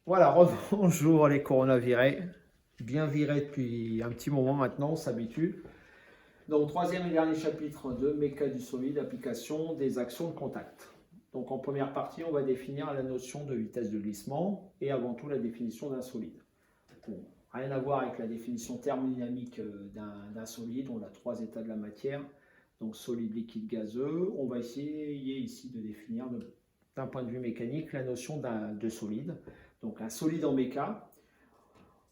Voilà, bonjour les coronavirés. Bien virés depuis un petit moment maintenant, on s'habitue. Donc, troisième et dernier chapitre de Méca du solide, application des actions de contact. Donc, en première partie, on va définir la notion de vitesse de glissement et avant tout la définition d'un solide. Bon, rien à voir avec la définition thermodynamique d'un solide. On a trois états de la matière, donc solide, liquide, gazeux. On va essayer ici de définir d'un point de vue mécanique la notion de solide. Donc, un solide en méca.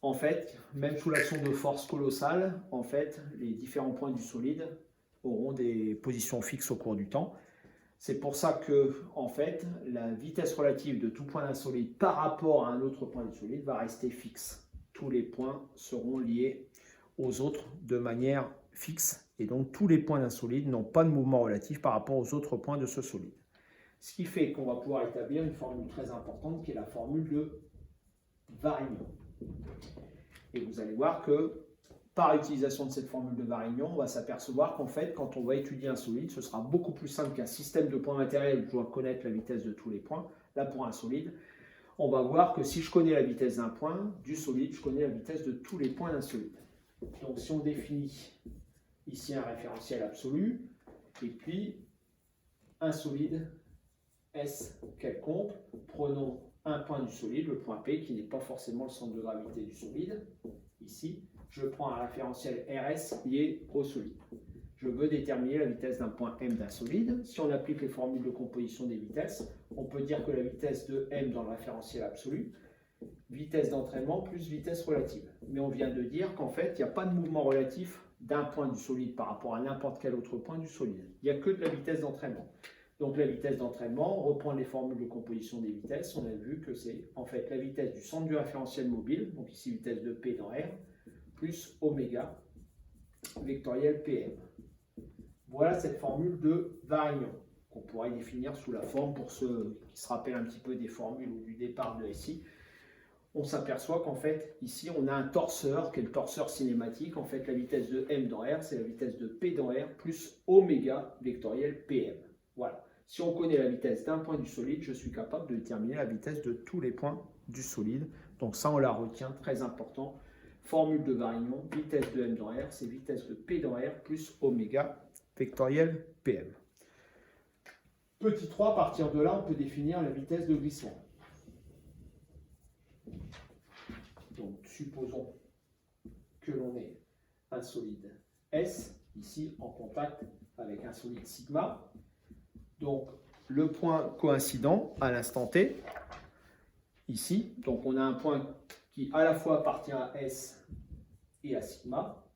En fait, même sous l'action de force colossale, en fait, les différents points du solide auront des positions fixes au cours du temps. C'est pour ça que, en fait, la vitesse relative de tout point d'un solide par rapport à un autre point du solide va rester fixe. Tous les points seront liés aux autres de manière fixe, et donc tous les points d'un solide n'ont pas de mouvement relatif par rapport aux autres points de ce solide. Ce qui fait qu'on va pouvoir établir une formule très importante qui est la formule de Varignon. Et vous allez voir que par utilisation de cette formule de Varignon, on va s'apercevoir qu'en fait, quand on va étudier un solide, ce sera beaucoup plus simple qu'un système de points matériels où je dois connaître la vitesse de tous les points. Là, pour un solide, on va voir que si je connais la vitesse d'un point, du solide, je connais la vitesse de tous les points d'un solide. Donc, si on définit ici un référentiel absolu, et puis un solide S quelconque, prenons un point du solide, le point P, qui n'est pas forcément le centre de gravité du solide. Ici, je prends un référentiel RS lié au solide. Je veux déterminer la vitesse d'un point M d'un solide. Si on applique les formules de composition des vitesses, on peut dire que la vitesse de M dans le référentiel absolu, vitesse d'entraînement plus vitesse relative. Mais on vient de dire qu'en fait, il n'y a pas de mouvement relatif d'un point du solide par rapport à n'importe quel autre point du solide. Il n'y a que de la vitesse d'entraînement. Donc la vitesse d'entraînement, on reprend les formules de composition des vitesses, on a vu que c'est en fait la vitesse du centre du référentiel mobile, donc ici vitesse de P dans R, plus oméga vectoriel PM. Voilà cette formule de Varignon, qu'on pourrait définir sous la forme, pour ceux qui se rappellent un petit peu des formules ou du départ de SI, on s'aperçoit qu'en fait, ici, on a un torseur, qui est le torseur cinématique. En fait, la vitesse de M dans R, c'est la vitesse de P dans R, plus oméga vectoriel PM. Voilà. Si on connaît la vitesse d'un point du solide, je suis capable de déterminer la vitesse de tous les points du solide. Donc ça, on la retient, très important. Formule de Varignon, vitesse de M dans R, c'est vitesse de P dans R plus oméga vectoriel PM. Petit 3, à partir de là, on peut définir la vitesse de glissement. Donc supposons que l'on ait un solide S, ici en contact avec un solide sigma. Donc, le point coïncident à l'instant T, ici, donc on a un point qui à la fois appartient à S et à sigma,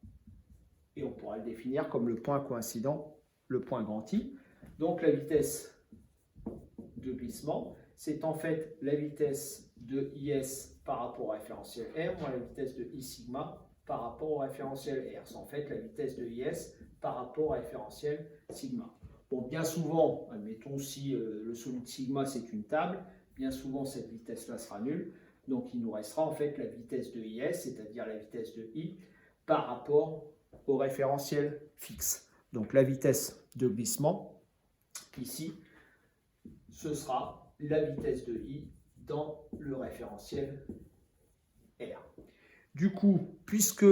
et on pourra le définir comme le point coïncident, le point grand I. Donc, la vitesse de glissement, c'est en fait la vitesse de IS par rapport au référentiel R, moins la vitesse de I sigma par rapport au référentiel R. C'est en fait la vitesse de IS par rapport au référentiel sigma. Bon, bien souvent, admettons si le solide sigma c'est une table, bien souvent cette vitesse-là sera nulle. Donc il nous restera en fait la vitesse de IS, c'est-à-dire la vitesse de I, par rapport au référentiel fixe. Donc la vitesse de glissement, ici, ce sera la vitesse de I dans le référentiel R. Du coup, puisque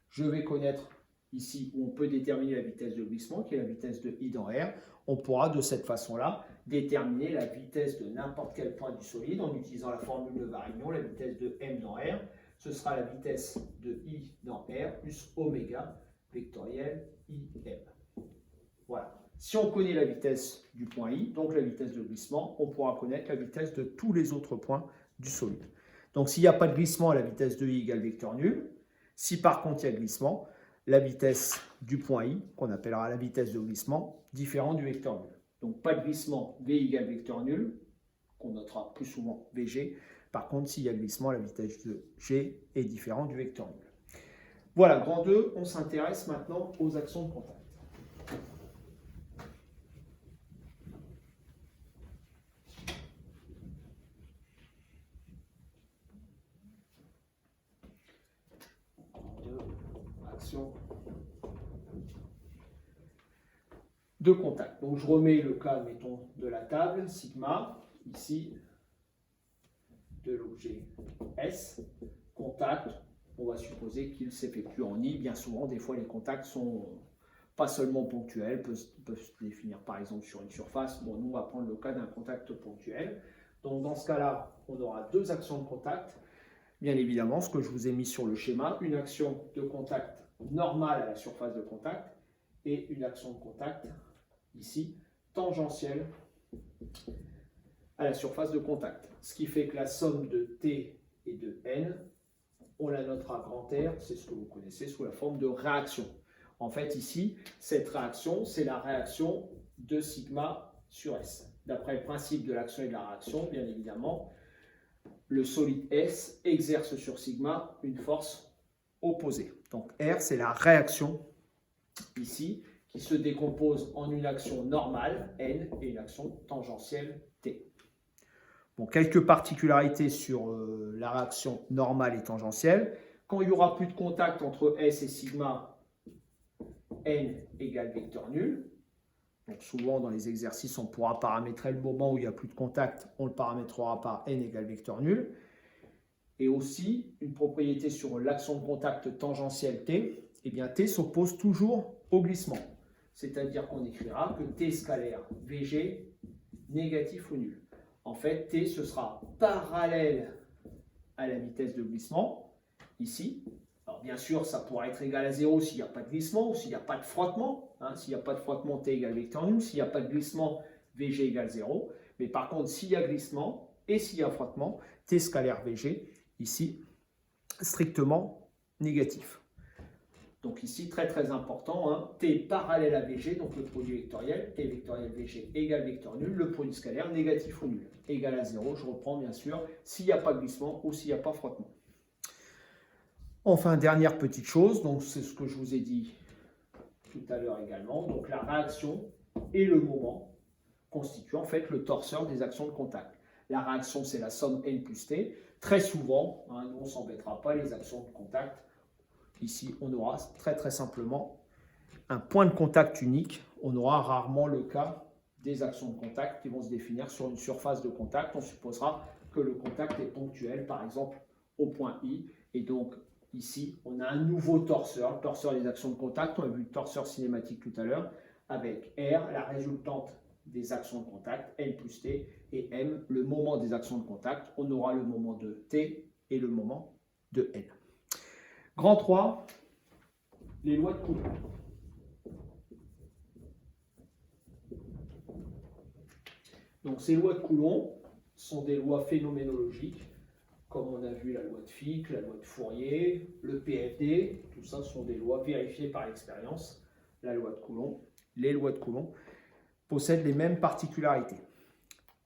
je vais connaître ici où on peut déterminer la vitesse de glissement, qui est la vitesse de I dans R, on pourra de cette façon-là déterminer la vitesse de n'importe quel point du solide en utilisant la formule de Varignon, la vitesse de M dans R. Ce sera la vitesse de I dans R plus oméga vectoriel IM. Voilà. Si on connaît la vitesse du point I, donc la vitesse de glissement, on pourra connaître la vitesse de tous les autres points du solide. Donc s'il n'y a pas de glissement, la vitesse de I égale vecteur nul. Si par contre il y a glissement, la vitesse du point I, qu'on appellera la vitesse de glissement, différente du vecteur nul. Donc pas de glissement, V égale vecteur nul, qu'on notera plus souvent VG. Par contre, s'il y a glissement, la vitesse de G est différente du vecteur nul. Voilà, grand 2, on s'intéresse maintenant aux actions de contact. De contact. Donc je remets le cas, mettons, de la table, sigma, ici. de l'objet S. Contact, on va supposer qu'il s'effectue en I. Bien souvent, des fois, les contacts sont pas seulement ponctuels, peuvent se définir par exemple sur une surface. Bon, nous, on va prendre le cas d'un contact ponctuel. Donc, dans ce cas-là, on aura deux actions de contact. Bien évidemment, ce que je vous ai mis sur le schéma, une action de contact normale à la surface de contact et une action de contact, ici, tangentielle à la surface de contact. Ce qui fait que la somme de T et de N, on la notera grand R, c'est ce que vous connaissez sous la forme de réaction. En fait, ici, cette réaction, c'est la réaction de sigma sur S. D'après le principe de l'action et de la réaction, bien évidemment, le solide S exerce sur sigma une force opposée. Donc R, c'est la réaction, ici, qui se décompose en une action normale, N, et une action tangentielle, T. Bon, quelques particularités sur la réaction normale et tangentielle. Quand il n'y aura plus de contact entre S et sigma, N égale vecteur nul. Donc souvent dans les exercices, on pourra paramétrer le moment où il n'y a plus de contact, on le paramétrera par N égale vecteur nul. Et aussi, une propriété sur l'action de contact tangentielle T, eh bien T s'oppose toujours au glissement. C'est-à-dire qu'on écrira que T scalaire VG négatif ou nul. En fait, T, ce sera parallèle à la vitesse de glissement, ici. Alors bien sûr, ça pourra être égal à 0 s'il n'y a pas de glissement ou s'il n'y a pas de frottement. S'il n'y a pas de frottement, T égale vecteur nul. S'il n'y a pas de glissement, VG égale 0. Mais par contre, s'il y a glissement et s'il y a frottement, T scalaire VG, ici, strictement négatif. Donc ici, très très important, T parallèle à VG, donc le produit vectoriel, T vectoriel VG égale vecteur nul, le produit scalaire négatif ou nul, égal à 0, je reprends bien sûr, s'il n'y a pas de glissement ou s'il n'y a pas de frottement. Enfin, dernière petite chose, donc c'est ce que je vous ai dit tout à l'heure également, donc la réaction et le moment constituent en fait le torseur des actions de contact. La réaction, c'est la somme N plus T. Très souvent, nous on ne s'embêtera pas, les actions de contact. Ici, on aura très simplement un point de contact unique. On aura rarement le cas des actions de contact qui vont se définir sur une surface de contact. On supposera que le contact est ponctuel, par exemple au point I. Et donc, ici, on a un nouveau torseur, le torseur des actions de contact. On a vu le torseur cinématique tout à l'heure, avec R, la résultante des actions de contact, N plus T, et M, le moment des actions de contact. On aura le moment de T et le moment de N. Grand 3, les lois de Coulomb. Donc ces lois de Coulomb sont des lois phénoménologiques, comme on a vu la loi de Fick, la loi de Fourier, le PFD, tout ça sont des lois vérifiées par l'expérience. La loi de Coulomb, les lois de Coulomb possèdent les mêmes particularités.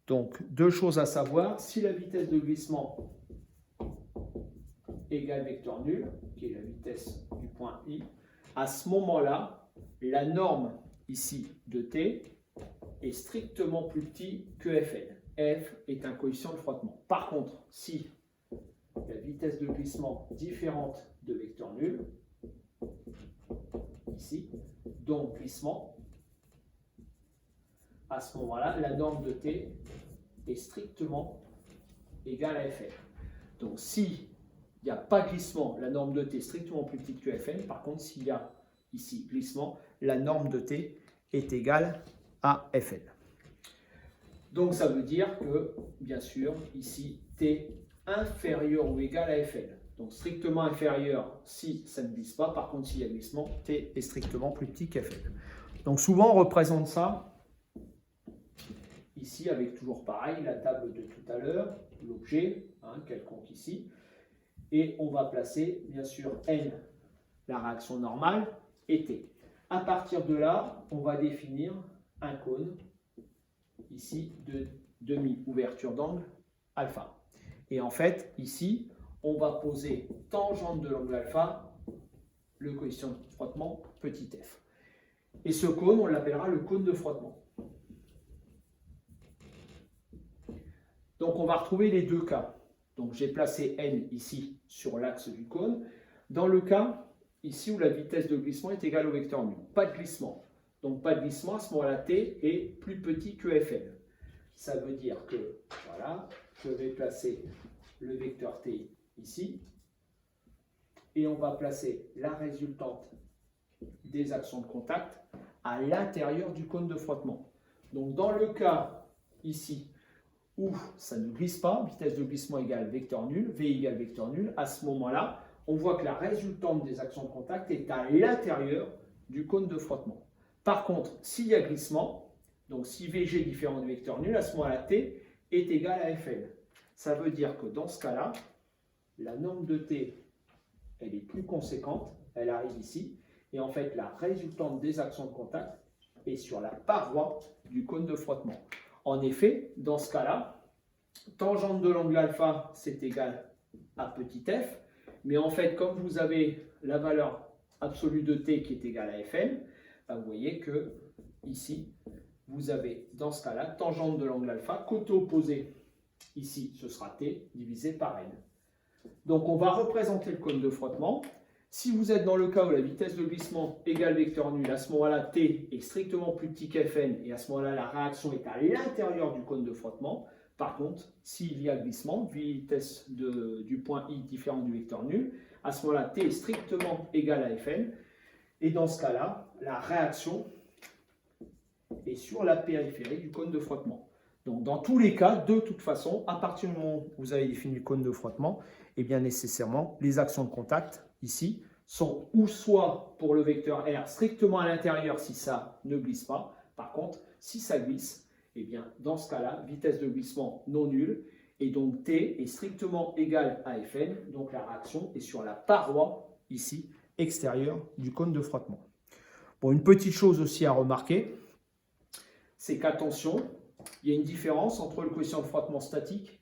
Donc deux choses à savoir, si la vitesse de glissement égale vecteur nul, qui est la vitesse du point I, à ce moment-là, la norme ici de T est strictement plus petit que Fn. F est un coefficient de frottement. Par contre, si la vitesse de glissement différente de vecteur nul, ici, donc glissement, à ce moment-là, la norme de T est strictement égale à Fn. Donc si il n'y a pas glissement, la norme de T est strictement plus petite que Fn. Par contre, s'il y a ici glissement, la norme de T est égale à Fn. Donc ça veut dire que, bien sûr, ici, T inférieur ou égal à Fn. Donc strictement inférieur si ça ne glisse pas. Par contre, s'il y a glissement, T est strictement plus petit qu'Fn. Donc souvent, on représente ça ici avec toujours pareil, la table de tout à l'heure, l'objet, quelconque ici. Et on va placer, bien sûr, N, la réaction normale, et T. À partir de là, on va définir un cône, ici, de demi-ouverture d'angle alpha. Et en fait, ici, on va poser tangente de l'angle alpha, le coefficient de frottement, petit f. Et ce cône, on l'appellera le cône de frottement. Donc, on va retrouver les deux cas. Donc j'ai placé N ici sur l'axe du cône. Dans le cas ici où la vitesse de glissement est égale au vecteur nul. Pas de glissement. Donc pas de glissement, à ce moment-là T est plus petit que Fn. Ça veut dire que, voilà, je vais placer le vecteur T ici. Et on va placer la résultante des actions de contact à l'intérieur du cône de frottement. Donc dans le cas ici où ça ne glisse pas, vitesse de glissement égale vecteur nul, V égale vecteur nul, à ce moment-là, on voit que la résultante des actions de contact est à l'intérieur du cône de frottement. Par contre, s'il y a glissement, donc si VG est différent du vecteur nul, à ce moment-là, T est égal à Fl. Ça veut dire que dans ce cas-là, la norme de T, elle est plus conséquente, elle arrive ici, et en fait, la résultante des actions de contact est sur la paroi du cône de frottement. En effet, dans ce cas-là, tangente de l'angle alpha, c'est égal à petit f, mais en fait, comme vous avez la valeur absolue de t qui est égale à Fn, vous voyez que ici, vous avez dans ce cas-là, tangente de l'angle alpha, côté opposé, ici, ce sera t divisé par n. Donc, on va représenter le cône de frottement. Si vous êtes dans le cas où la vitesse de glissement égale vecteur nul, à ce moment-là, T est strictement plus petit qu'Fn, et à ce moment-là, la réaction est à l'intérieur du cône de frottement. Par contre, s'il y a glissement, vitesse du point I différent du vecteur nul, à ce moment-là, T est strictement égal à Fn, et dans ce cas-là, la réaction est sur la périphérie du cône de frottement. Donc, dans tous les cas, de toute façon, à partir du moment où vous avez défini le cône de frottement, et bien nécessairement, les actions de contact, ici, sont ou soit pour le vecteur R strictement à l'intérieur si ça ne glisse pas. Par contre, si ça glisse, et bien dans ce cas-là, vitesse de glissement non nulle, et donc T est strictement égal à Fn, donc la réaction est sur la paroi, ici, extérieure du cône de frottement. Bon, une petite chose aussi à remarquer, c'est qu'attention, il y a une différence entre le coefficient de frottement statique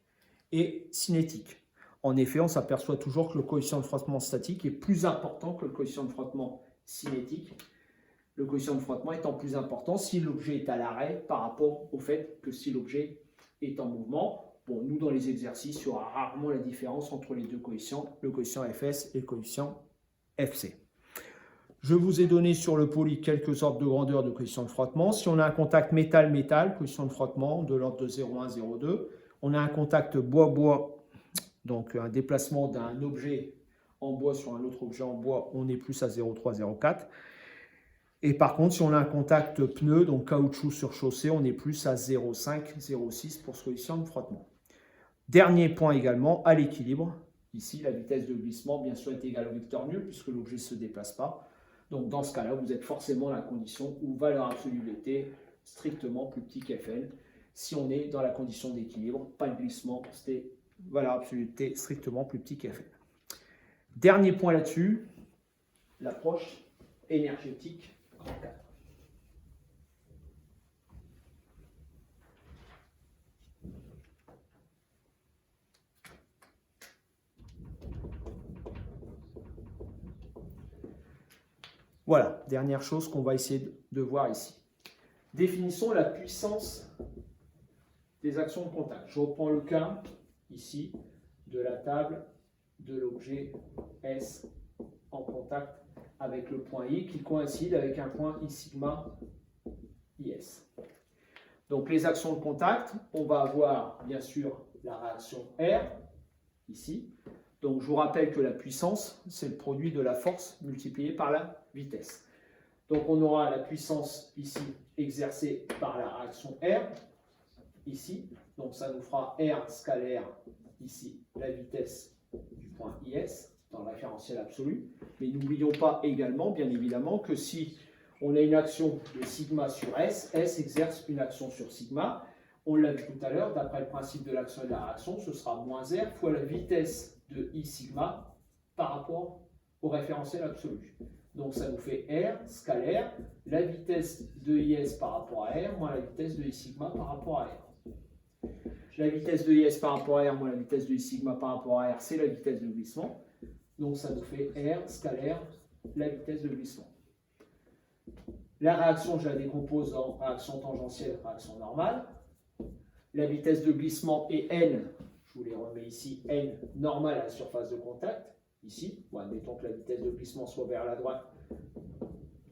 et cinétique. En effet, on s'aperçoit toujours que le coefficient de frottement statique est plus important que le coefficient de frottement cinétique. Le coefficient de frottement étant plus important si l'objet est à l'arrêt par rapport au fait que si l'objet est en mouvement. Bon, nous, dans les exercices, il y aura rarement la différence entre les deux coefficients, le coefficient Fs et le coefficient Fc. Je vous ai donné sur le poly quelques ordres de grandeur de coefficient de frottement. Si on a un contact métal-métal, coefficient de frottement de l'ordre de 0,1, 0,2. On a un contact bois-bois, donc un déplacement d'un objet en bois sur un autre objet en bois, on est plus à 0,3, 0,4. Et par contre, si on a un contact pneu, donc caoutchouc sur chaussée, on est plus à 0,5, 0,6 pour ce coefficient de frottement. Dernier point également, à l'équilibre. Ici, la vitesse de glissement, bien sûr, est égale au vecteur nul, puisque l'objet ne se déplace pas. Donc, dans ce cas-là, vous êtes forcément à la condition où valeur absolue de t strictement plus petit qu'Fn. Si on est dans la condition d'équilibre, pas de glissement, c'est valeur absolue de t strictement plus petit qu'Fn. Dernier point là-dessus, l'approche énergétique grand 4. Voilà, dernière chose qu'on va essayer de voir ici. Définissons la puissance des actions de contact. Je reprends le cas ici de la table de l'objet S en contact avec le point I qui coïncide avec un point I sigma IS. Donc les actions de contact, on va avoir bien sûr la réaction R ici. Donc je vous rappelle que la puissance, c'est le produit de la force multiplié par la vitesse. Donc on aura la puissance ici exercée par la réaction R ici. Donc ça nous fera R scalaire ici, la vitesse du point IS dans le référentiel absolu. Mais n'oublions pas également, bien évidemment, que si on a une action de sigma sur S, S exerce une action sur sigma. On l'a vu tout à l'heure, d'après le principe de l'action et de la réaction, ce sera moins R fois la vitesse de I sigma par rapport au référentiel absolu. Donc ça nous fait R scalaire, la vitesse de IS par rapport à R, moins la vitesse de I sigma par rapport à R. La vitesse de IS par rapport à R, moins la vitesse de I sigma par rapport à R, c'est la vitesse de glissement. Donc ça nous fait R scalaire, la vitesse de glissement. La réaction, je la décompose en réaction tangentielle, réaction normale. La vitesse de glissement est N, je vous les remets ici, N normale à la surface de contact, ici. Bon, admettons que la vitesse de glissement soit vers la droite,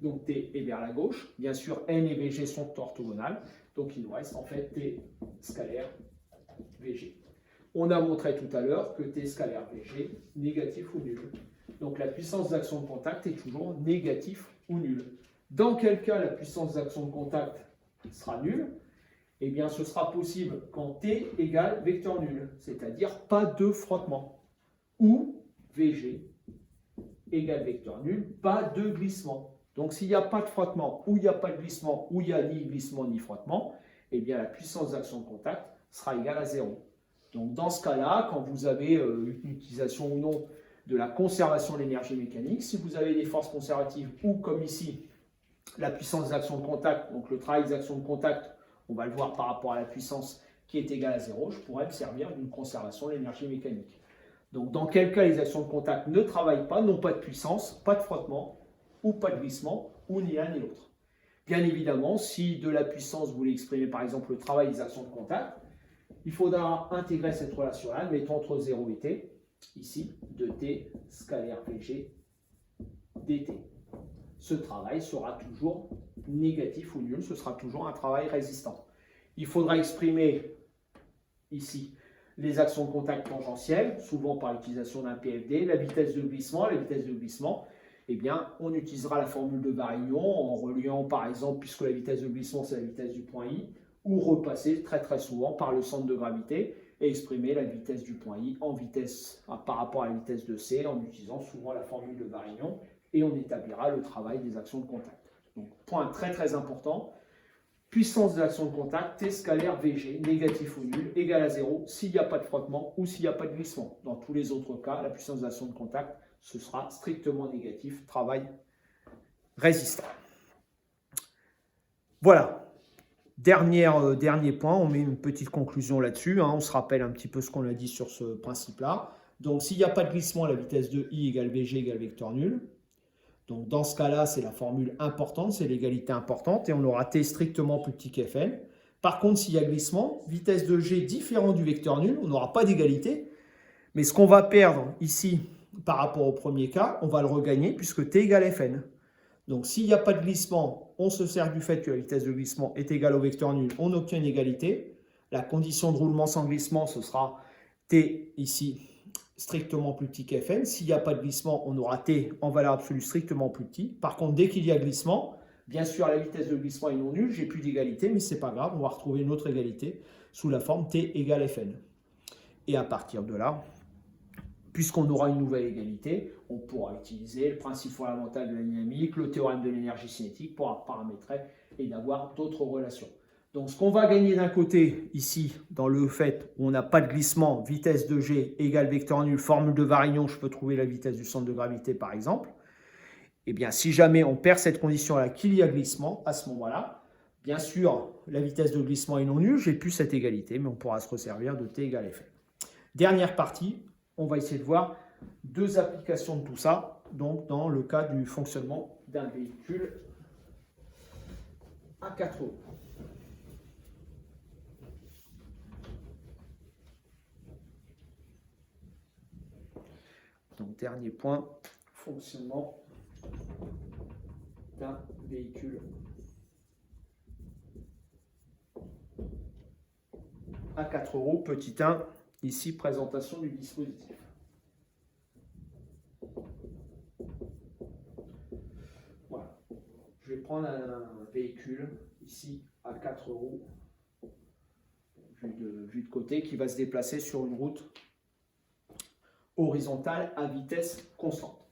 donc T est vers la gauche. Bien sûr, N et VG sont orthogonales, donc il nous reste en fait T scalaire VG. On a montré tout à l'heure que T scalaire VG, négatif ou nul. Donc la puissance d'action de contact est toujours négatif ou nul. Dans quel cas la puissance d'action de contact sera nulle? Eh bien, ce sera possible quand T égale vecteur nul, c'est-à-dire pas de frottement. Ou VG égale vecteur nul, pas de glissement. Donc s'il n'y a pas de frottement, ou il n'y a pas de glissement, ou il n'y a ni glissement ni frottement, eh bien la puissance d'action de contact sera égale à 0. Donc dans ce cas-là, quand vous avez une utilisation ou non de la conservation de l'énergie mécanique, si vous avez des forces conservatives ou comme ici, la puissance d'action de contact, donc le travail d'action de contact, on va le voir par rapport à la puissance qui est égale à 0, je pourrais me servir d'une conservation de l'énergie mécanique. Donc dans quel cas les actions de contact ne travaillent pas, n'ont pas de puissance, pas de frottement, ou pas de glissement, ou ni l'un ni l'autre. Bien évidemment, si de la puissance vous voulez exprimer par exemple le travail des actions de contact, il faudra intégrer cette relation-là, mettons entre 0 et t, ici, de t scalaire VG dt. Ce travail sera toujours négatif ou nul, ce sera toujours un travail résistant. Il faudra exprimer ici les actions de contact tangentielles, souvent par l'utilisation d'un PFD, la vitesse de glissement. La vitesse de glissement, eh bien, on utilisera la formule de Varignon en reliant par exemple, puisque la vitesse de glissement c'est la vitesse du point I, ou repasser très souvent par le centre de gravité et exprimer la vitesse du point I en vitesse par rapport à la vitesse de C en utilisant souvent la formule de Varignon et on établira le travail des actions de contact. Donc point très important, puissance de l'action de contact, T scalaire VG, négatif ou nul, égal à 0 s'il n'y a pas de frottement ou s'il n'y a pas de glissement. Dans tous les autres cas, la puissance de l'action de contact, ce sera strictement négatif, travail résistant. Voilà. Dernier point, on met une petite conclusion là-dessus. On se rappelle un petit peu ce qu'on a dit sur ce principe-là. Donc, s'il n'y a pas de glissement, la vitesse de I égale VG égale vecteur nul. Donc, dans ce cas-là, c'est la formule importante, c'est l'égalité importante, et on aura T strictement plus petit qu'Fn. Par contre, s'il y a glissement, vitesse de G différent du vecteur nul, on n'aura pas d'égalité. Mais ce qu'on va perdre ici par rapport au premier cas, on va le regagner puisque T égale Fn. Donc, s'il n'y a pas de glissement, on se sert du fait que la vitesse de glissement est égale au vecteur nul, on obtient une égalité. La condition de roulement sans glissement, ce sera T ici strictement plus petit qu'Fn. S'il n'y a pas de glissement, on aura T en valeur absolue strictement plus petit. Par contre, dès qu'il y a glissement, bien sûr, la vitesse de glissement est non nulle, j'ai plus d'égalité, mais ce n'est pas grave, on va retrouver une autre égalité sous la forme T égale Fn. Et à partir de là, puisqu'on aura une nouvelle égalité, on pourra utiliser le principe fondamental de la dynamique, le théorème de l'énergie cinétique pour paramétrer et d'avoir d'autres relations. Donc ce qu'on va gagner d'un côté, ici, dans le fait où on n'a pas de glissement, vitesse de G égale vecteur nul, formule de Varignon, je peux trouver la vitesse du centre de gravité par exemple. Eh bien, si jamais on perd cette condition-là, qu'il y a glissement, à ce moment-là, bien sûr, la vitesse de glissement est non nulle, j'ai plus cette égalité, mais on pourra se resservir de T égale Fn. Dernière partie, on va essayer de voir deux applications de tout ça, donc dans le cas du fonctionnement d'un véhicule à 4 roues. Donc dernier point, fonctionnement d'un véhicule à 4 roues, petit 1. Ici, présentation du dispositif. Voilà. Je vais prendre un véhicule, ici, à 4 roues, vue de côté, qui va se déplacer sur une route horizontale à vitesse constante.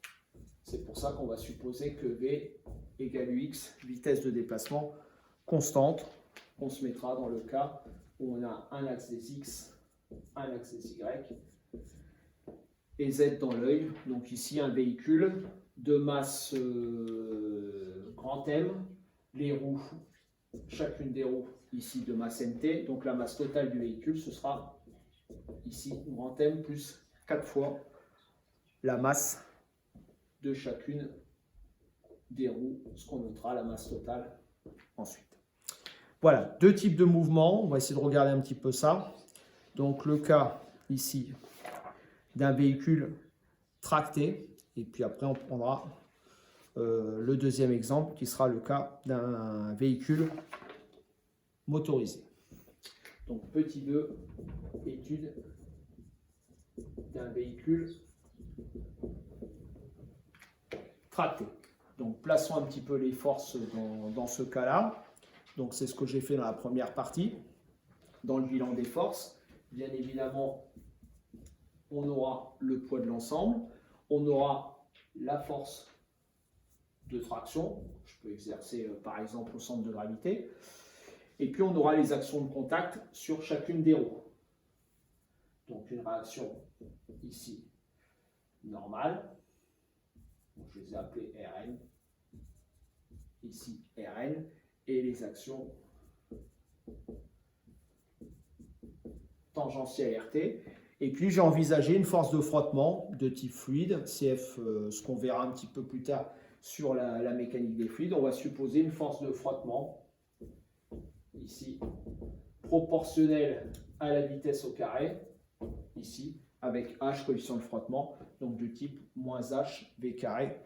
C'est pour ça qu'on va supposer que V égale UX, vitesse de déplacement constante. On se mettra dans le cas où on a un axe des X, un axe des Y et Z dans l'œil. Donc ici un véhicule de masse grand M, les roues, chacune des roues ici de masse MT, donc la masse totale du véhicule ce sera ici grand M plus 4 fois la masse de chacune des roues, ce qu'on notera la masse totale ensuite. Voilà, deux types de mouvements, on va essayer de regarder un petit peu ça. Donc le cas ici d'un véhicule tracté, et puis après on prendra le deuxième exemple qui sera le cas d'un véhicule motorisé. Donc petit 2, étude d'un véhicule tracté. Donc plaçons un petit peu les forces dans ce cas-là. Donc c'est ce que j'ai fait dans la première partie, dans le bilan des forces. Bien évidemment, on aura le poids de l'ensemble, on aura la force de traction, je peux exercer par exemple au centre de gravité, et puis on aura les actions de contact sur chacune des roues. Donc une réaction ici normale, donc je les ai appelées Rn, ici Rn, et les actions tangentielles RT. Et puis j'ai envisagé une force de frottement de type fluide, CF, ce qu'on verra un petit peu plus tard sur la mécanique des fluides. On va supposer une force de frottement, ici, proportionnelle à la vitesse au carré, ici, avec H, coefficient de frottement, donc de type moins H, V carré,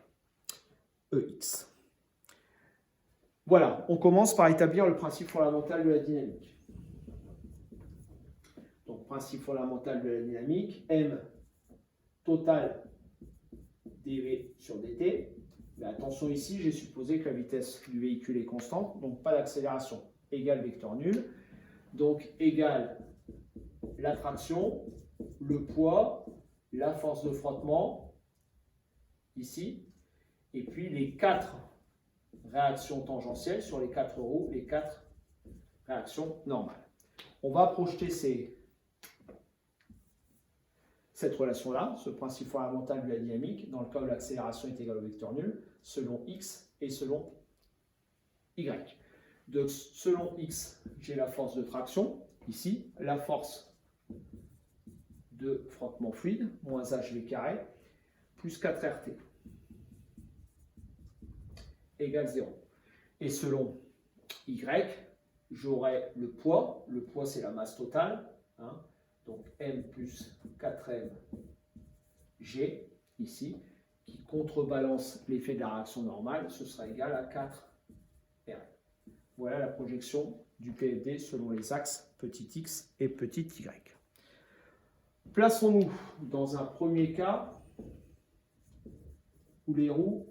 EX. Voilà, on commence par établir le principe fondamental de la dynamique. Donc, principe fondamental de la dynamique, M total dV sur dt. Mais attention ici, j'ai supposé que la vitesse du véhicule est constante, donc pas d'accélération, égale vecteur nul. Donc, égale la traction, le poids, la force de frottement, ici, et puis les 4 réactions tangentielles sur les 4 roues, les 4 réactions normales. On va projeter cette relation-là, ce principe fondamental de la dynamique, dans le cas où l'accélération est égale au vecteur nul, selon x et selon y. Donc, selon x, j'ai la force de traction, ici, la force de frottement fluide, moins hv carré, plus 4rt, égale 0. Et selon y, j'aurai le poids c'est la masse totale, hein, donc m plus 4m g, ici, qui contrebalance l'effet de la réaction normale, ce sera égal à 4 R. Voilà la projection du PFD selon les axes petit x et petit y. Plaçons-nous dans un premier cas où les roues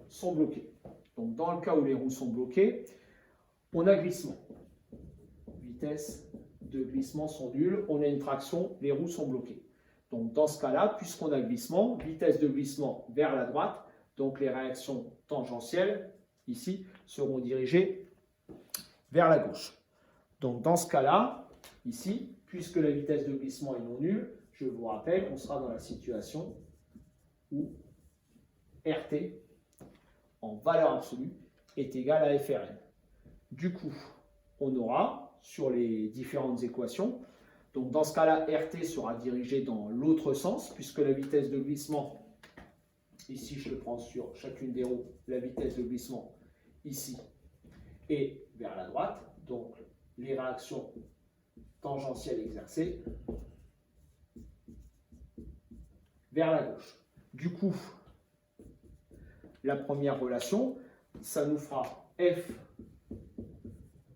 sont bloquées. Donc dans le cas où les roues sont bloquées, on a glissement. Vitesse de glissement sont nulles, on a une traction, les roues sont bloquées. Donc dans ce cas-là, puisqu'on a glissement, vitesse de glissement vers la droite, donc les réactions tangentielles, ici, seront dirigées vers la gauche. Donc dans ce cas-là, ici, puisque la vitesse de glissement est non nulle, je vous rappelle, on sera dans la situation où RT, en valeur absolue, est égal à FRN. Du coup, on aura, sur les différentes équations, donc dans ce cas-là, RT sera dirigé dans l'autre sens, puisque la vitesse de glissement, ici je le prends sur chacune des roues, la vitesse de glissement ici est vers la droite, donc les réactions tangentielles exercées vers la gauche. Du coup, la première relation, ça nous fera F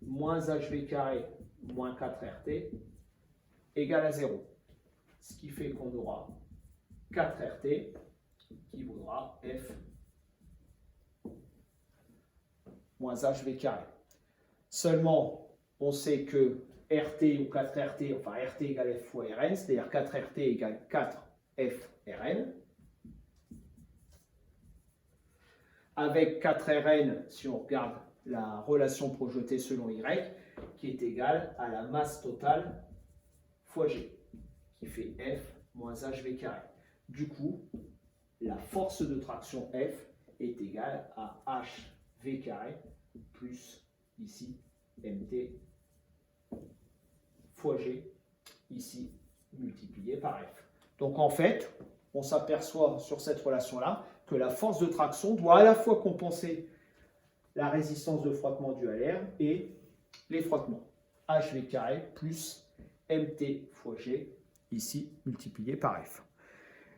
moins HV carré moins 4RT égale à 0. Ce qui fait qu'on aura 4RT qui vaudra F moins HV carré. Seulement, on sait que RT ou 4RT, enfin RT égale F fois Rn, c'est-à-dire 4RT égale 4F Rn. Avec 4Rn, si on regarde la relation projetée selon Y, qui est égale à la masse totale fois G, qui fait F moins HV carré. Du coup, la force de traction F est égale à HV carré plus ici MT fois G, ici multiplié par F. Donc en fait, on s'aperçoit sur cette relation-là que la force de traction doit à la fois compenser la résistance de frottement due à l'air et les frottements. HV carré plus MT fois G, ici multiplié par F.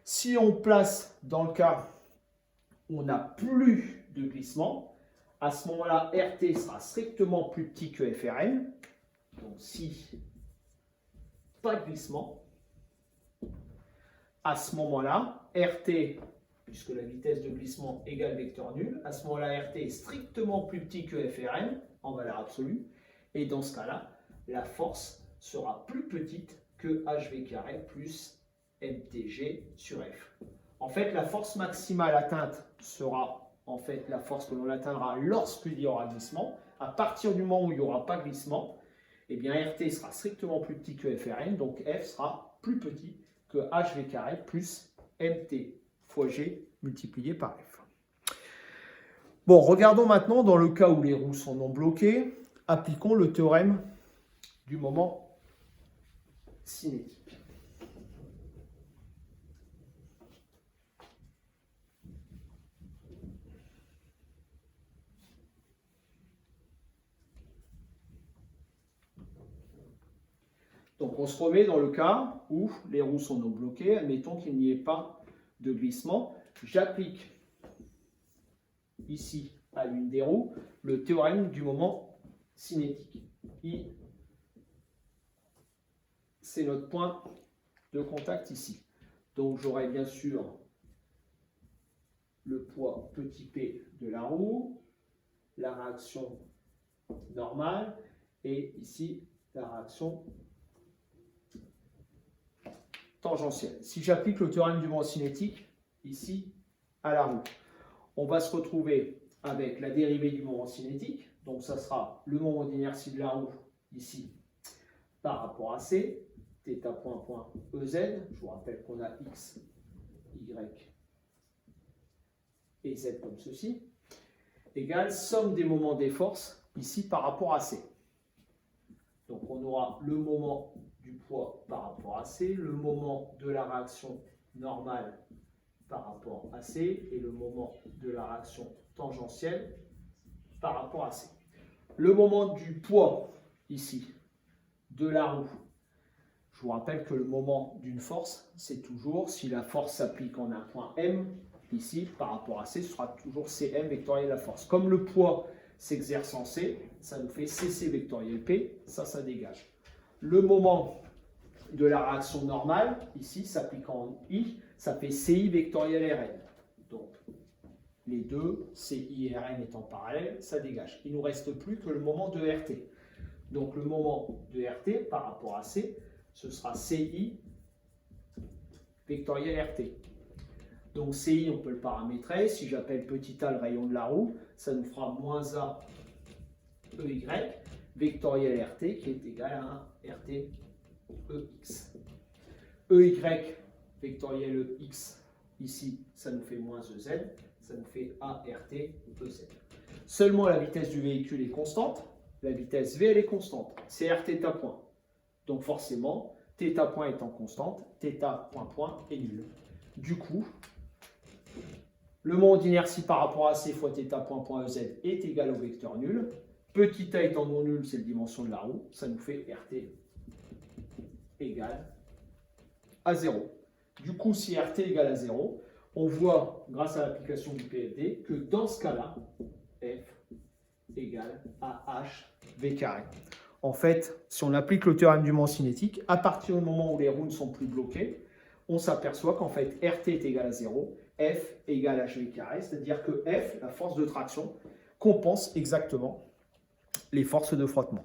Si on place dans le cas où on n'a plus de glissement, à ce moment-là, RT sera strictement plus petit que FRN. Donc si pas de glissement, à ce moment-là, RT, puisque la vitesse de glissement égale vecteur nul, à ce moment-là, RT est strictement plus petit que FRN en valeur absolue. Et dans ce cas-là, la force sera plus petite que HV carré plus MTG sur F. En fait, la force maximale atteinte sera en fait la force que l'on atteindra lorsqu'il y aura glissement. À partir du moment où il n'y aura pas glissement, eh bien RT sera strictement plus petit que FRN, donc F sera plus petit que HV carré plus MT fois G multiplié par F. Bon, regardons maintenant dans le cas où les roues sont non bloquées, appliquons le théorème du moment cinétique. Donc on se remet dans le cas où les roues sont non bloquées, admettons qu'il n'y ait pas de glissement. J'applique ici à l'une des roues le théorème du moment cinétique. I, c'est notre point de contact ici. Donc j'aurai bien sûr le poids petit p de la roue, la réaction normale et ici la réaction tangentielle. Si j'applique le théorème du moment cinétique ici à la roue, on va se retrouver avec la dérivée du moment cinétique. Donc ça sera le moment d'inertie de la roue ici par rapport à C, θ point EZ. Je vous rappelle qu'on a X, Y et Z comme ceci, égale somme des moments des forces ici par rapport à C. Donc on aura le moment du poids par rapport à C, le moment de la réaction normale par rapport à C et le moment de la réaction tangentielle par rapport à C. Le moment du poids ici de la roue, je vous rappelle que le moment d'une force, c'est toujours, si la force s'applique en un point M, ici par rapport à C, ce sera toujours Cm vectoriel la force. Comme le poids s'exerce en C, ça nous fait Cc vectoriel P, ça dégage. Le moment de la réaction normale, ici, s'applique en I, ça fait Ci vectoriel Rn. Donc, les deux, Ci et Rn étant parallèles, ça dégage. Il ne nous reste plus que le moment de RT. Donc, le moment de RT par rapport à C, ce sera Ci vectoriel RT. Donc, Ci, on peut le paramétrer. Si j'appelle petit a le rayon de la roue, ça nous fera moins A EY vectoriel RT qui est égal à 1 RT EX. EY vectoriel EX, ici, ça nous fait moins EZ, ça nous fait ART EZ. Seulement la vitesse du véhicule est constante, la vitesse V elle est constante, c'est Rθ point. Donc forcément, θ point étant constante, θ point est nul. Du coup, le moment d'inertie par rapport à C fois θ point EZ est égal au vecteur nul. Petit a étant non nul, c'est la dimension de la roue, ça nous fait RT égale à 0. Du coup, si RT égale à 0, on voit, grâce à l'application du PFD, que dans ce cas-là, F égale à HV carré. En fait, si on applique le théorème du moment cinétique, à partir du moment où les roues ne sont plus bloquées, on s'aperçoit qu'en fait, RT est égal à 0, F égale à HV carré, c'est-à-dire que F, la force de traction, compense exactement les forces de frottement.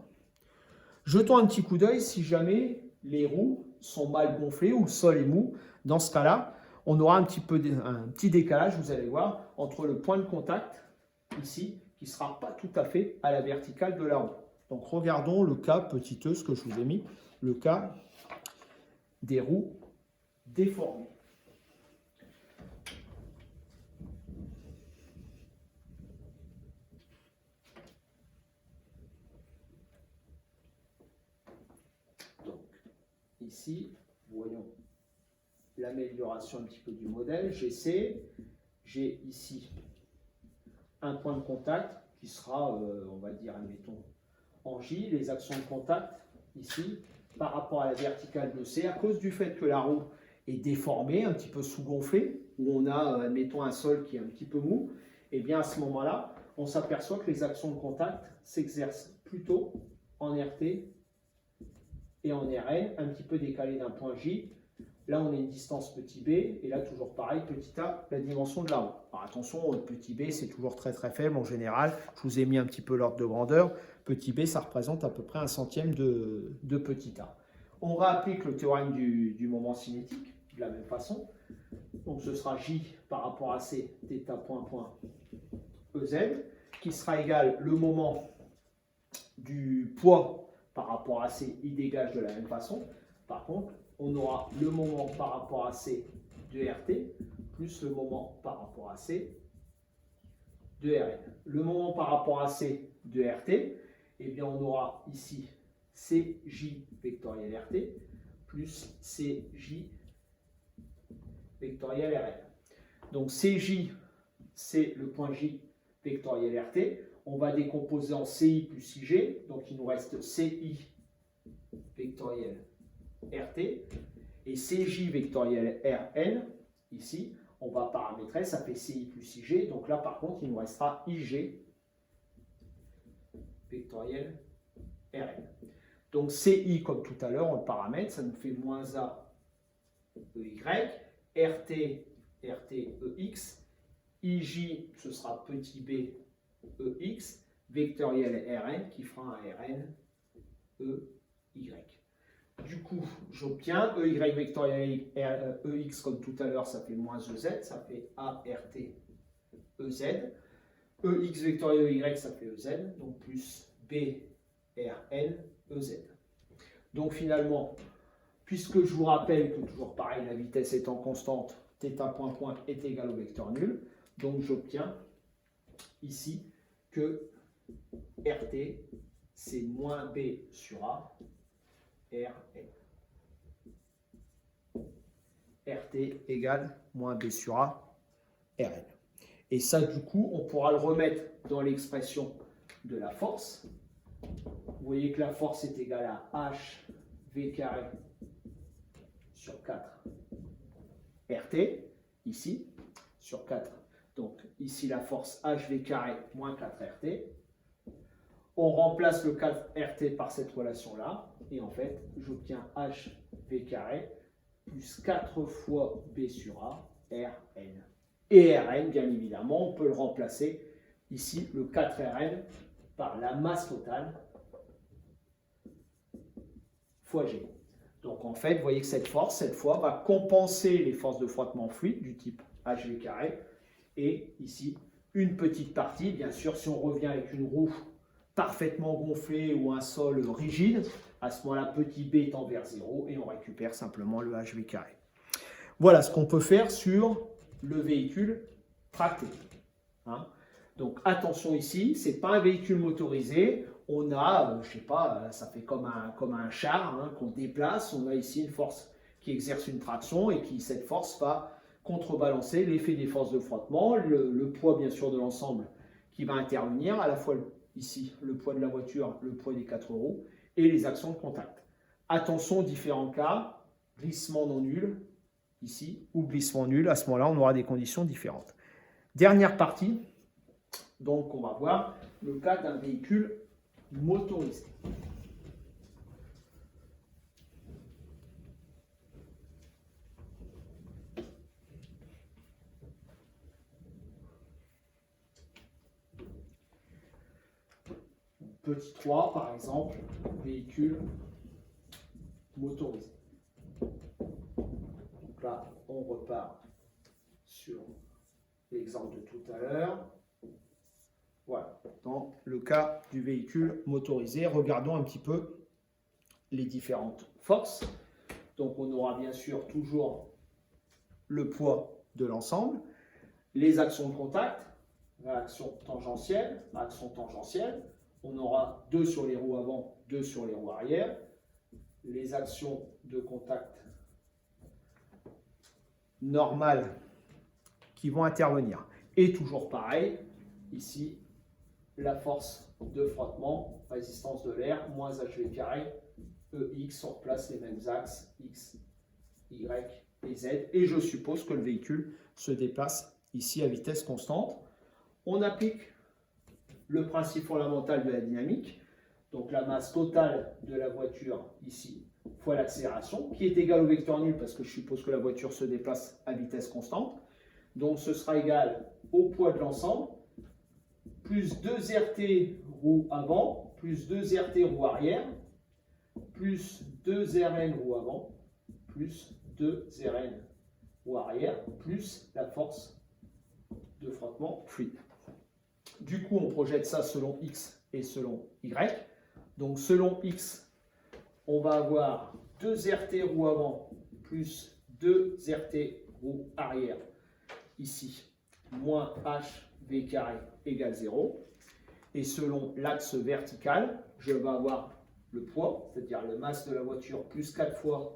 Jetons un petit coup d'œil si jamais les roues sont mal gonflées ou le sol est mou. Dans ce cas-là, on aura un petit décalage, vous allez voir, entre le point de contact, ici, qui ne sera pas tout à fait à la verticale de la roue. Donc regardons le cas, petit e, ce que je vous ai mis, le cas des roues déformées. Ici, voyons l'amélioration un petit peu du modèle. J'ai ici un point de contact qui sera, on va dire, admettons, en J. Les actions de contact, ici, par rapport à la verticale de C, à cause du fait que la roue est déformée, un petit peu sous-gonflée, où on a, admettons, un sol qui est un petit peu mou, et bien à ce moment-là, on s'aperçoit que les actions de contact s'exercent plutôt en RT et en Rn, un petit peu décalé d'un point J Là, on a une distance petit b, et là, toujours pareil, petit a, la dimension de la roue. Alors attention, petit b, c'est toujours très très faible en général. Je vous ai mis un petit peu l'ordre de grandeur. Petit b, ça représente à peu près 1/100 de petit a. On réapplique le théorème du moment cinétique de la même façon. Donc ce sera J par rapport à C, θ point point EZ, qui sera égal le moment du poids par rapport à C, il dégage de la même façon. Par contre, on aura le moment par rapport à C de RT, plus le moment par rapport à C de Rn. Le moment par rapport à C de RT, eh bien on aura ici CJ vectoriel RT, plus CJ vectoriel Rn. Donc CJ, c'est le point J vectoriel RT. On va décomposer en CI plus IG, donc il nous reste CI vectoriel RT et CJ vectoriel Rn. Ici, on va paramétrer, ça fait CI plus IG. Donc là, par contre, il nous restera IG vectoriel Rn. Donc CI, comme tout à l'heure, on le paramètre, ça nous fait moins A EY, RT, EX, IJ, ce sera petit b EX, vectoriel Rn qui fera un Rn EY. Du coup, j'obtiens EY vectoriel EX comme tout à l'heure, ça fait moins EZ, ça fait ART EZ. EX vectoriel EY, ça fait EZ, donc plus BRN EZ. Donc finalement, puisque je vous rappelle que toujours pareil, la vitesse étant constante, θ point point est égal au vecteur nul, donc j'obtiens ici que RT, c'est moins B sur A, Rn. RT égale moins B sur A, Rn. Et ça, du coup, on pourra le remettre dans l'expression de la force. Vous voyez que la force est égale à H V carré sur 4 RT, ici, sur 4. Donc ici, la force HV carré moins 4 RT. On remplace le 4 RT par cette relation-là. Et en fait, j'obtiens HV carré plus 4 fois B sur A, Rn. Et Rn, bien évidemment, on peut le remplacer ici, le 4Rn, par la masse totale fois G. Donc en fait, vous voyez que cette force, cette fois, va compenser les forces de frottement fluide du type HV carré. Et ici, une petite partie, bien sûr, si on revient avec une roue parfaitement gonflée ou un sol rigide, à ce moment-là, petit b tend vers 0 et on récupère simplement le HV carré. Voilà ce qu'on peut faire sur le véhicule tracté. Hein. Donc attention ici, ce n'est pas un véhicule motorisé. On a, je ne sais pas, ça fait comme un char hein, qu'on déplace. On a ici une force qui exerce une traction et qui, cette force, va contrebalancer l'effet des forces de frottement, le poids bien sûr de l'ensemble qui va intervenir, à la fois ici le poids de la voiture, le poids des 4 roues et les actions de contact. Attention aux différents cas, glissement non nul ici ou glissement nul, à ce moment-là on aura des conditions différentes. Dernière partie, donc on va voir le cas d'un véhicule motorisé. Petit 3, par exemple, véhicule motorisé. Donc là, on repart sur l'exemple de tout à l'heure. Voilà, dans le cas du véhicule motorisé, regardons un petit peu les différentes forces. Donc on aura bien sûr toujours le poids de l'ensemble, les actions de contact, réaction tangentielle, on aura 2 sur les roues avant, 2 sur les roues arrière, les actions de contact normales qui vont intervenir. Et toujours pareil, ici, la force de frottement, résistance de l'air, moins HV carré, EX, on replace les mêmes axes, X, Y et Z. Et je suppose que le véhicule se déplace ici à vitesse constante. On applique le principe fondamental de la dynamique, donc la masse totale de la voiture ici fois l'accélération, qui est égal au vecteur nul parce que je suppose que la voiture se déplace à vitesse constante. Donc ce sera égal au poids de l'ensemble, plus 2RT roue avant, plus 2RT roue arrière, plus 2RN roue avant, plus 2RN roue arrière, plus la force de frottement fluide. Du coup, on projette ça selon X et selon Y. Donc selon X, on va avoir 2RT roue avant plus 2RT roue arrière, ici, moins HV carré égale 0. Et selon l'axe vertical, je vais avoir le poids, c'est-à-dire la masse de la voiture plus 4 fois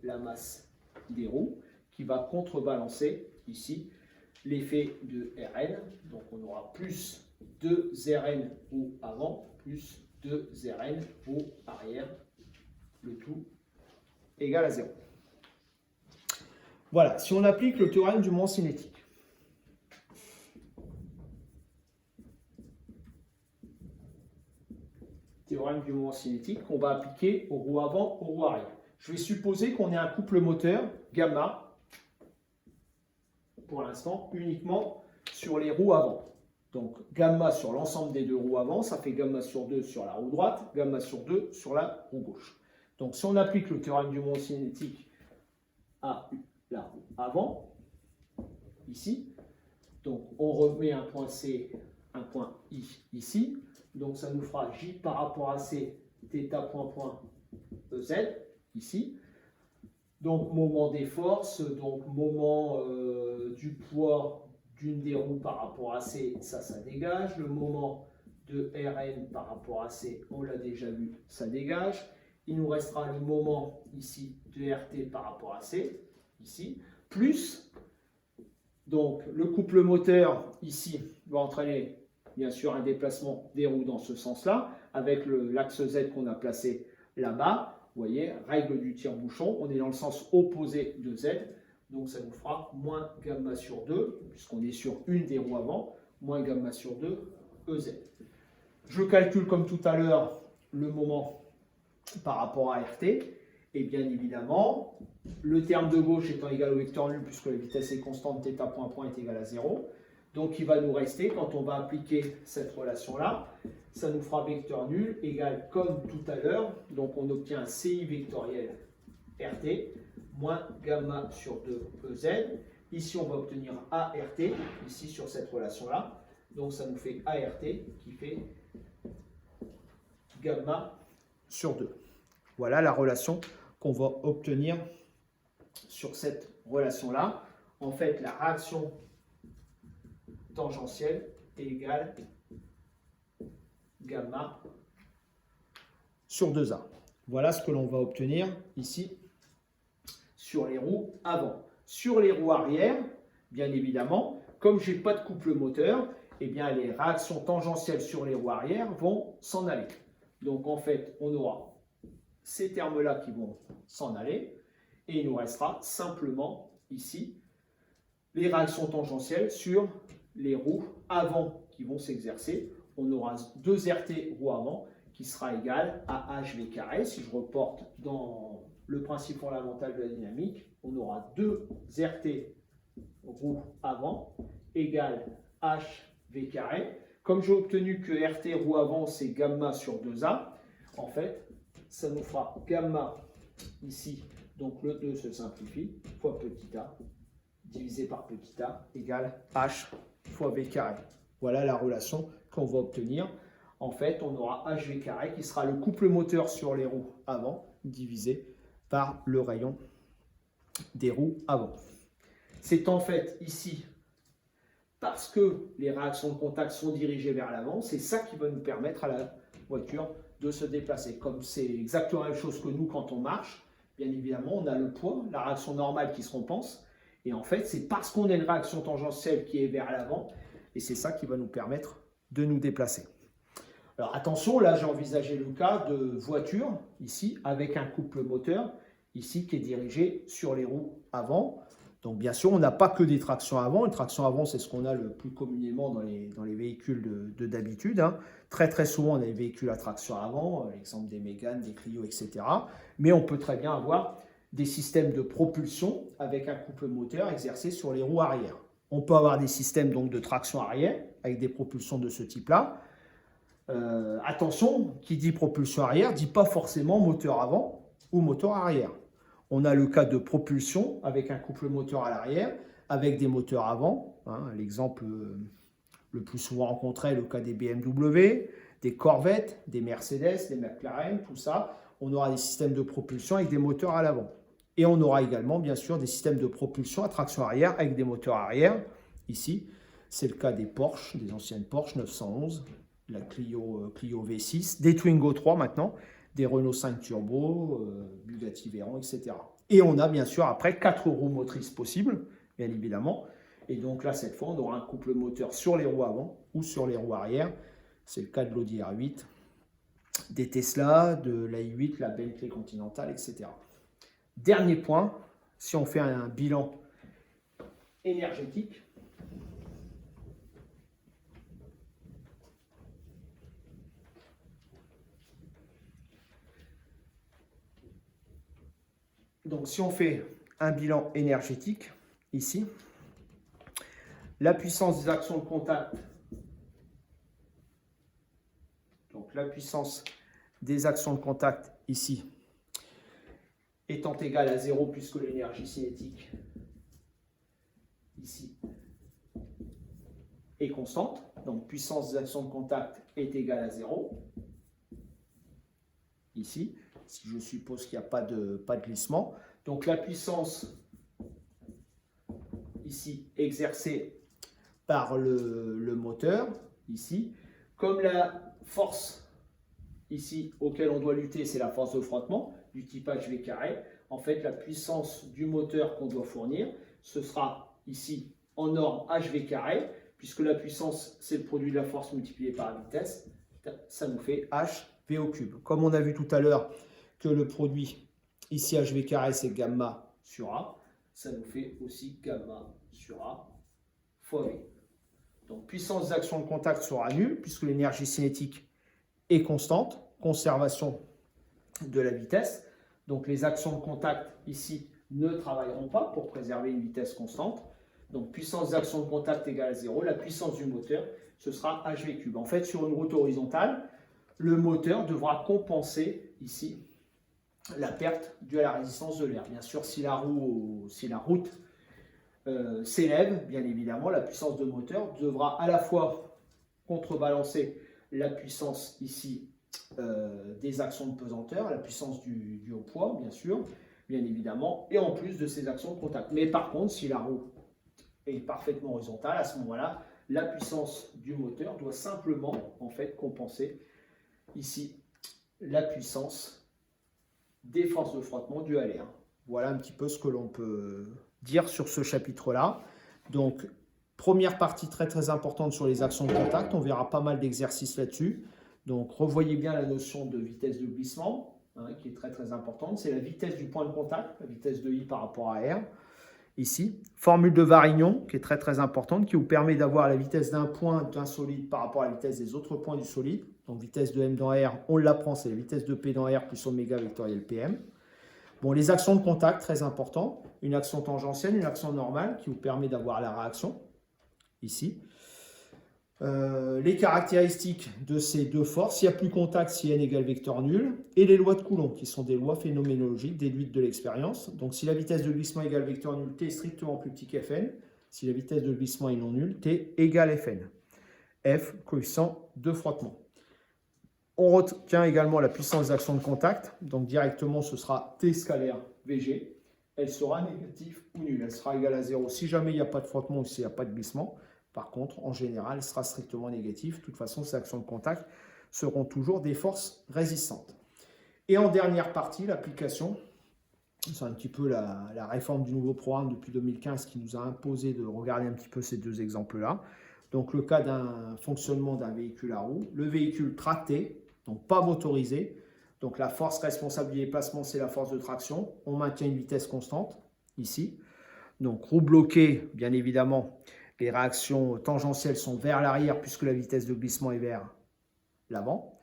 la masse des roues, qui va contrebalancer ici l'effet de Rn. Donc on aura plus 2Rn roue avant, plus 2Rn roue arrière, le tout égal à 0. Voilà, si on applique le théorème du moment cinétique. Théorème du moment cinétique qu'on va appliquer aux roues avant, aux roues arrière. Je vais supposer qu'on ait un couple moteur, gamma, pour l'instant, uniquement sur les roues avant. Donc, gamma sur l'ensemble des deux roues avant, ça fait gamma sur 2 sur la roue droite, gamma sur 2 sur la roue gauche. Donc, si on applique le théorème du moment cinétique à la roue avant, ici, donc on remet un point C, un point I ici, donc ça nous fera J par rapport à C, θ point point EZ, ici. Donc moment des forces, donc moment du poids d'une des roues par rapport à C, ça dégage. Le moment de Rn par rapport à C, on l'a déjà vu, ça dégage. Il nous restera le moment ici de RT par rapport à C, ici, plus donc le couple moteur ici va entraîner bien sûr un déplacement des roues dans ce sens-là, avec l'axe Z qu'on a placé là-bas. Vous voyez, règle du tire-bouchon, on est dans le sens opposé de Z, donc ça nous fera moins gamma sur 2, puisqu'on est sur une des roues avant, moins gamma sur 2, EZ. Je calcule comme tout à l'heure le moment par rapport à RT, et bien évidemment, le terme de gauche étant égal au vecteur nul, puisque la vitesse est constante, θ point point est égal à 0, donc il va nous rester, quand on va appliquer cette relation-là, ça nous fera vecteur nul égal comme tout à l'heure, donc on obtient un CI vectoriel RT moins gamma sur 2 EZ. Ici on va obtenir ART, ici sur cette relation-là, donc ça nous fait ART qui fait gamma sur 2. Voilà la relation qu'on va obtenir sur cette relation-là. En fait, la réaction tangentielle est égale gamma sur 2A. Voilà ce que l'on va obtenir ici sur les roues avant. Sur les roues arrière, bien évidemment, comme je n'ai pas de couple moteur, eh bien les réactions tangentielles sur les roues arrière vont s'en aller. Donc en fait, on aura ces termes-là qui vont s'en aller et il nous restera simplement ici les réactions tangentielles sur les roues avant qui vont s'exercer. On aura 2RT roues avant qui sera égal à HV carré. Si je reporte dans le principe fondamental de la dynamique, on aura 2RT roues avant égale HV carré. Comme j'ai obtenu que RT roue avant c'est gamma sur 2A, en fait, ça nous fera gamma ici, donc le 2 se simplifie, fois petit a, divisé par petit a, égale H fois V carré. Voilà la relation qu'on va obtenir. En fait, on aura HV carré qui sera le couple moteur sur les roues avant, divisé par le rayon des roues avant. C'est en fait ici, parce que les réactions de contact sont dirigées vers l'avant, c'est ça qui va nous permettre à la voiture de se déplacer. Comme c'est exactement la même chose que nous quand on marche, bien évidemment, on a le poids, la réaction normale qui se compense. Et en fait, c'est parce qu'on a une réaction tangentielle qui est vers l'avant, et c'est ça qui va nous permettre de nous déplacer. Alors attention, là j'ai envisagé le cas de voiture, ici, avec un couple moteur, ici, qui est dirigé sur les roues avant. Donc bien sûr, on n'a pas que des tractions avant. Une traction avant, c'est ce qu'on a le plus communément dans les véhicules d'habitude. Hein. Très très souvent, on a des véhicules à traction avant, l'exemple des Mégane, des Clio, etc. Mais on peut très bien avoir des systèmes de propulsion avec un couple moteur exercé sur les roues arrière. On peut avoir des systèmes donc de traction arrière avec des propulsions de ce type-là. Attention, qui dit propulsion arrière, dit pas forcément moteur avant ou moteur arrière. On a le cas de propulsion avec un couple moteur à l'arrière, avec des moteurs avant. Hein, l'exemple le plus souvent rencontré est le cas des BMW, des Corvettes, des Mercedes, des McLaren, tout ça. On aura des systèmes de propulsion avec des moteurs à l'avant. Et on aura également, bien sûr, des systèmes de propulsion à traction arrière avec des moteurs arrière. Ici, c'est le cas des Porsche, des anciennes Porsche 911, la Clio V6, des Twingo 3 maintenant, des Renault 5 Turbo, Bugatti Veyron, etc. Et on a bien sûr après 4 roues motrices possibles, bien évidemment. Et donc là, cette fois, on aura un couple moteur sur les roues avant ou sur les roues arrière. C'est le cas de l'Audi R8, des Tesla, de la i8, la Bentley Continental, etc. Dernier point, si on fait un bilan énergétique, donc si on fait un bilan énergétique, ici, la puissance des actions de contact, donc la puissance des actions de contact ici, étant égale à 0 puisque l'énergie cinétique ici est constante. Donc puissance des actions de contact est égale à 0. Ici, si je suppose qu'il n'y a pas de glissement. Donc la puissance ici exercée par le moteur, ici, comme la force ici auquel on doit lutter, c'est la force de frottement du type HV carré. En fait, la puissance du moteur qu'on doit fournir, ce sera ici en norme HV carré, puisque la puissance, c'est le produit de la force multiplié par la vitesse. Ça nous fait HV au cube. Comme on a vu tout à l'heure que le produit ici HV carré, c'est gamma sur A, ça nous fait aussi gamma sur A fois V. Donc puissance d'action de contact sera nulle, puisque l'énergie cinétique est constante, conservation de la vitesse. Donc les actions de contact ici ne travailleront pas pour préserver une vitesse constante. Donc puissance d'action de contact égale à 0. La puissance du moteur, ce sera HV cube. En fait, sur une route horizontale, le moteur devra compenser ici la perte due à la résistance de l'air. Bien sûr, si la route s'élève, bien évidemment, la puissance de moteur devra à la fois contrebalancer la puissance ici des actions de pesanteur, la puissance du haut poids, bien évidemment, et en plus de ces actions de contact. Mais par contre, si la roue est parfaitement horizontale, à ce moment-là, la puissance du moteur doit simplement en fait compenser ici la puissance des forces de frottement dues à l'air. Voilà un petit peu ce que l'on peut dire sur ce chapitre-là. Donc, première partie très très importante sur les actions de contact. On verra pas mal d'exercices là-dessus. Donc, revoyez bien la notion de vitesse de glissement, hein, qui est très très importante. C'est la vitesse du point de contact, la vitesse de I par rapport à R. Ici, formule de Varignon, qui est très très importante, qui vous permet d'avoir la vitesse d'un point d'un solide par rapport à la vitesse des autres points du solide. Donc, vitesse de M dans R, on l'apprend, c'est la vitesse de P dans R plus oméga vectoriel PM. Bon, les actions de contact, très important. Une action tangentielle, une action normale, qui vous permet d'avoir la réaction, ici. Les caractéristiques de ces deux forces, s'il n'y a plus contact, si n égale vecteur nul, et les lois de Coulomb, qui sont des lois phénoménologiques déduites de l'expérience. Donc si la vitesse de glissement égale vecteur nul, t est strictement plus petit qu'Fn. Si la vitesse de glissement est non nulle, t égale Fn. F, coefficient de frottement. On retient également la puissance d'action de contact. Donc directement, ce sera t scalaire Vg. Elle sera négative ou nulle. Elle sera égale à 0 si jamais il n'y a pas de frottement ou s'il n'y a pas de glissement. Par contre, en général, elle sera strictement négative. De toute façon, ces actions de contact seront toujours des forces résistantes. Et en dernière partie, l'application, c'est un petit peu la réforme du nouveau programme depuis 2015 qui nous a imposé de regarder un petit peu ces deux exemples-là. Donc le cas d'un fonctionnement d'un véhicule à roues, le véhicule tracté, donc pas motorisé. Donc la force responsable du déplacement, c'est la force de traction. On maintient une vitesse constante, ici. Donc roue bloquée, bien évidemment, les réactions tangentielles sont vers l'arrière puisque la vitesse de glissement est vers l'avant.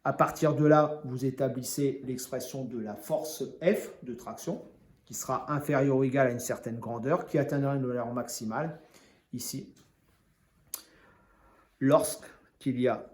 À partir de là, vous établissez l'expression de la force F de traction qui sera inférieure ou égale à une certaine grandeur qui atteindra une valeur maximale ici lorsqu'il y a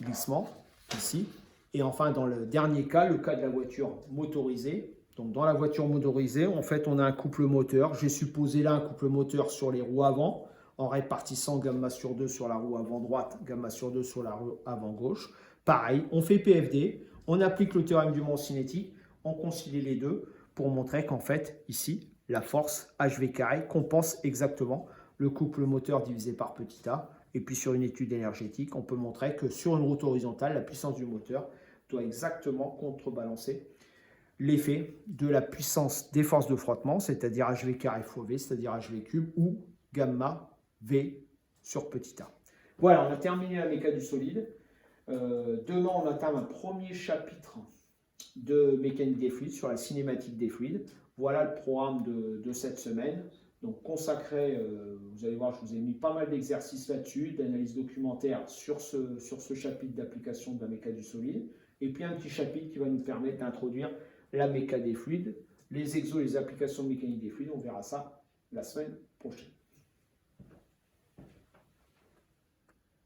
glissement ici. Et enfin, dans le dernier cas, le cas de la voiture motorisée. Donc, dans la voiture motorisée, en fait, on a un couple moteur. J'ai supposé là un couple moteur sur les roues avant, en répartissant gamma sur 2 sur la roue avant droite, gamma sur 2 sur la roue avant gauche. Pareil, on fait PFD, on applique le théorème du moment cinétique, on concilie les deux pour montrer qu'en fait, ici, la force HV carré compense exactement le couple moteur divisé par petit a. Et puis sur une étude énergétique, on peut montrer que sur une route horizontale, la puissance du moteur doit exactement contrebalancer l'effet de la puissance des forces de frottement, c'est-à-dire HV carré fois V, c'est-à-dire HV cube, ou gamma V sur petit a. Voilà, on a terminé la mécanique du solide. Demain, on entame un premier chapitre de mécanique des fluides sur la cinématique des fluides. Voilà le programme de cette semaine. Donc consacré, vous allez voir, je vous ai mis pas mal d'exercices là-dessus, d'analyse documentaire sur ce chapitre d'application de la mécanique du solide. Et puis un petit chapitre qui va nous permettre d'introduire la mécanique des fluides, les exos et les applications de mécanique des fluides. On verra ça la semaine prochaine.